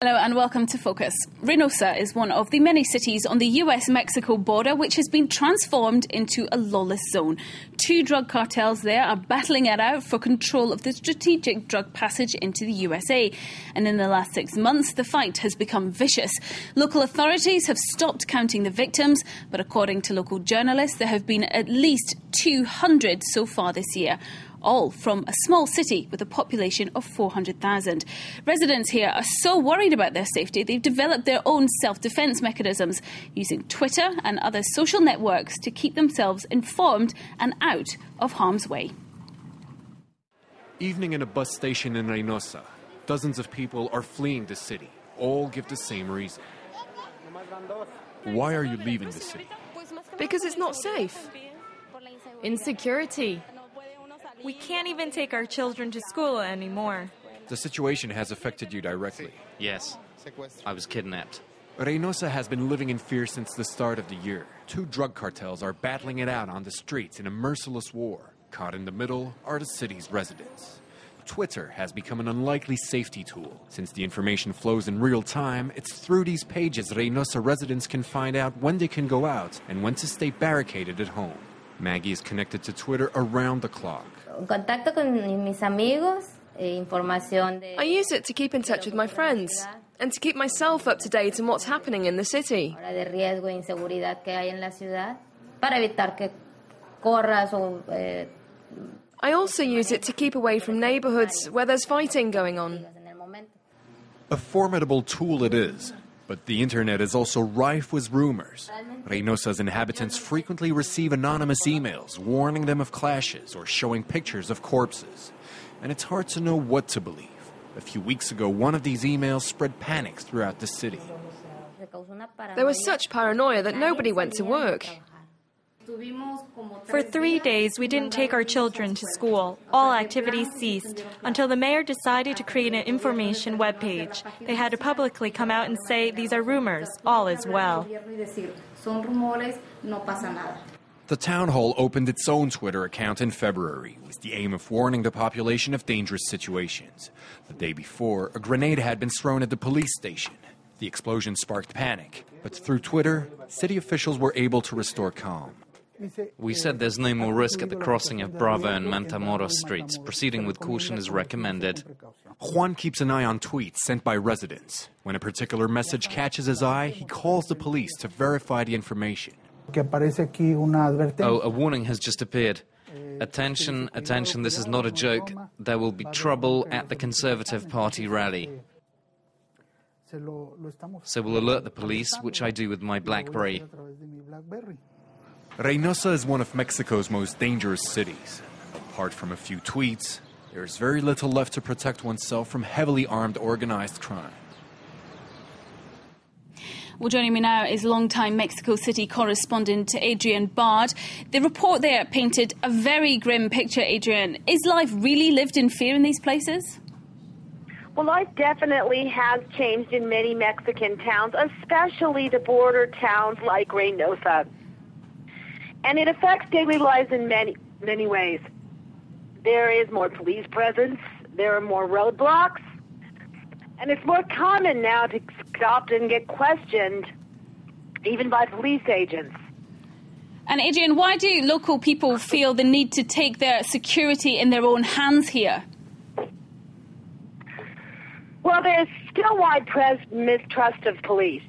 Hello and welcome to Focus. Reynosa is one of the many cities on the US-Mexico border which has been transformed into a lawless zone. Two drug cartels there are battling it out for control of the strategic drug passage into the USA. And in the last 6 months, the fight has become vicious. Local authorities have stopped counting the victims, but according to local journalists, there have been at least 200 so far this year. All from a small city with a population of 400,000. Residents here are so worried about their safety, they've developed their own self-defence mechanisms, using Twitter and other social networks to keep themselves informed and out of harm's way. Evening in a bus station in Reynosa. Dozens of people are fleeing the city. All give the same reason. Why are you leaving the city? Because it's not safe. Insecurity. We can't even take our children to school anymore. The situation has affected you directly. Yes, I was kidnapped. Reynosa has been living in fear since the start of the year. Two drug cartels are battling it out on the streets in a merciless war. Caught in the middle are the city's residents. Twitter has become an unlikely safety tool. Since the information flows in real time, it's through these pages Reynosa residents can find out when they can go out and when to stay barricaded at home. Maggie is connected to Twitter around the clock. I use it to keep in touch with my friends and to keep myself up to date on what's happening in the city. I also use it to keep away from neighborhoods where there's fighting going on. A formidable tool it is, but the internet is also rife with rumors. Reynosa's inhabitants frequently receive anonymous emails warning them of clashes or showing pictures of corpses. And it's hard to know what to believe. A few weeks ago, one of these emails spread panic throughout the city. There was such paranoia that nobody went to work. For 3 days, we didn't take our children to school. All activities ceased until the mayor decided to create an information webpage. They had to publicly come out and say, these are rumors, all is well. The town hall opened its own Twitter account in February with the aim of warning the population of dangerous situations. The day before, a grenade had been thrown at the police station. The explosion sparked panic, but through Twitter, city officials were able to restore calm. We said there's no more risk at the crossing of Bravo and Matamoros streets. Proceeding with caution is recommended. Juan keeps an eye on tweets sent by residents. When a particular message catches his eye, he calls the police to verify the information. Oh, a warning has just appeared. Attention, attention, this is not a joke. There will be trouble at the Conservative Party rally. So we'll alert the police, which I do with my BlackBerry. Reynosa is one of Mexico's most dangerous cities. Apart from a few tweets, there's very little left to protect oneself from heavily armed organized crime. Well, joining me now is longtime Mexico City correspondent Adrian Bard. The report there painted a very grim picture, Adrian. Is life really lived in fear in these places? Well, life definitely has changed in many Mexican towns, especially the border towns like Reynosa. And it affects daily lives in many ways. There is more police presence, there are more roadblocks, and it's more common now to stop and get questioned, even by police agents. And Adrian, why do local people feel the need to take their security in their own hands here? Well, there's still widespread mistrust of police.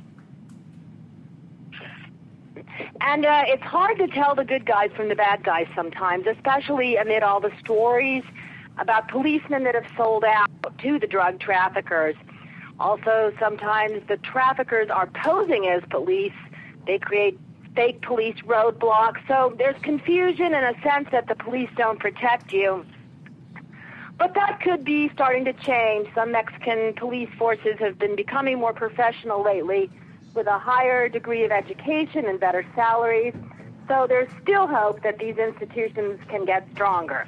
And it's hard to tell the good guys from the bad guys sometimes, especially amid all the stories about policemen that have sold out to the drug traffickers. Also, sometimes the traffickers are posing as police. They create fake police roadblocks. So there's confusion and a sense that the police don't protect you. But that could be starting to change. Some Mexican police forces have been becoming more professional lately, with a higher degree of education and better salaries. So there's still hope that these institutions can get stronger.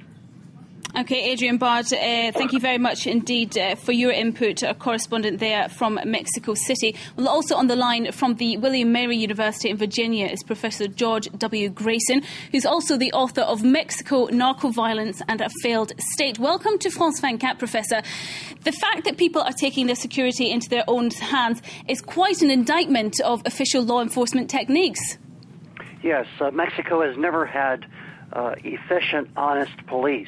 OK, Adrian Bard, thank you very much indeed for your input, a correspondent there from Mexico City. Well, also on the line from the William Mary University in Virginia is Professor George W. Grayson, who's also the author of Mexico, Narco-Violence and a Failed State. Welcome to France 24, Professor. The fact that people are taking their security into their own hands is quite an indictment of official law enforcement techniques. Yes, Mexico has never had efficient, honest police.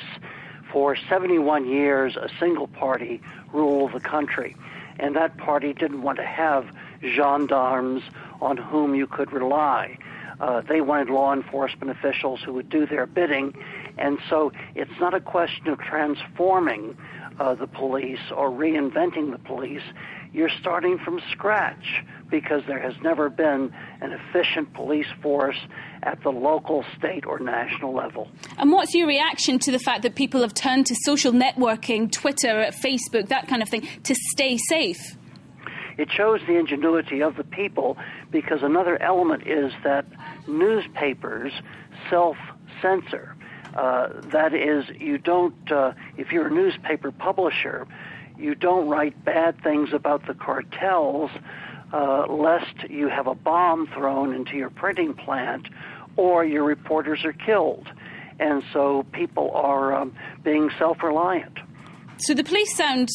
For 71 years, a single party ruled the country, and that party didn't want to have gendarmes on whom you could rely. They wanted law enforcement officials who would do their bidding, and so it's not a question of transforming the police or reinventing the police. You're starting from scratch because there has never been an efficient police force at the local, state, or national level. And what's your reaction to the fact that people have turned to social networking, Twitter, Facebook, that kind of thing, to stay safe? It shows the ingenuity of the people, because another element is that newspapers self-censor. That is, you don't, if you're a newspaper publisher, you don't write bad things about the cartels lest you have a bomb thrown into your printing plant or your reporters are killed. And so people are being self-reliant. So the police sound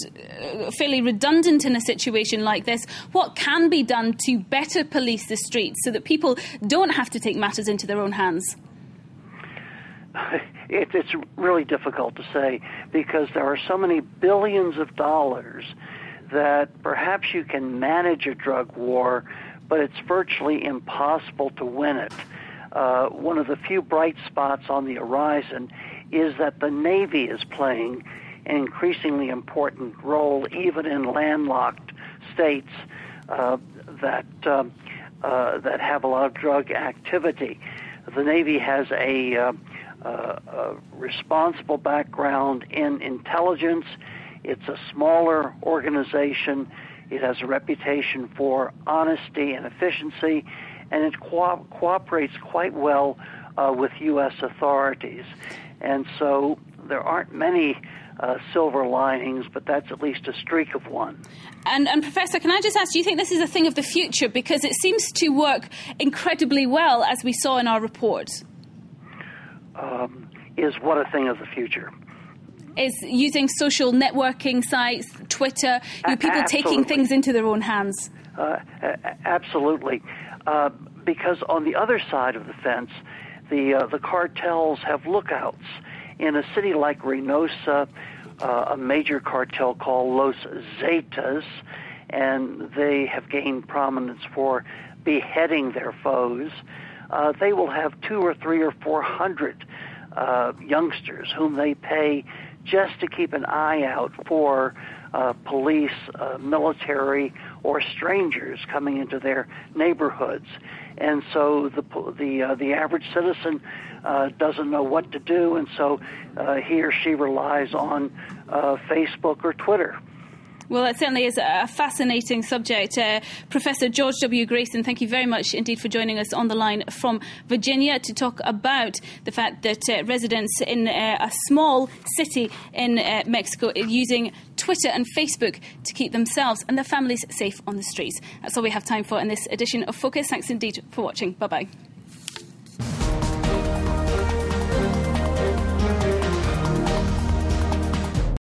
fairly redundant in a situation like this. What can be done to better police the streets so that people don't have to take matters into their own hands? It's really difficult to say, because there are so many billions of dollars that perhaps you can manage a drug war, but it's virtually impossible to win it. One of the few bright spots on the horizon is that the Navy is playing an increasingly important role, even in landlocked states that have a lot of drug activity. The Navy has a responsible background in intelligence. It's a smaller organization. It has a reputation for honesty and efficiency, and it cooperates quite well with U.S. authorities. And so there aren't many silver linings, but that's at least a streak of one. And Professor, can I just ask, do you think this is a thing of the future? Because it seems to work incredibly well, as we saw in our report. Is what a thing of the future? Is using social networking sites, Twitter, people taking things into their own hands? Absolutely. Because on the other side of the fence, the cartels have lookouts. In a city like Reynosa, a major cartel called Los Zetas, and they have gained prominence for beheading their foes. They will have 200 or 300 or 400 youngsters whom they pay just to keep an eye out for police, military, or strangers coming into their neighborhoods. And so the average citizen doesn't know what to do, and so he or she relies on Facebook or Twitter. Well, that certainly is a fascinating subject. Professor George W. Grayson, thank you very much indeed for joining us on the line from Virginia to talk about the fact that residents in a small city in Mexico are using Twitter and Facebook to keep themselves and their families safe on the streets. That's all we have time for in this edition of Focus. Thanks indeed for watching. Bye-bye.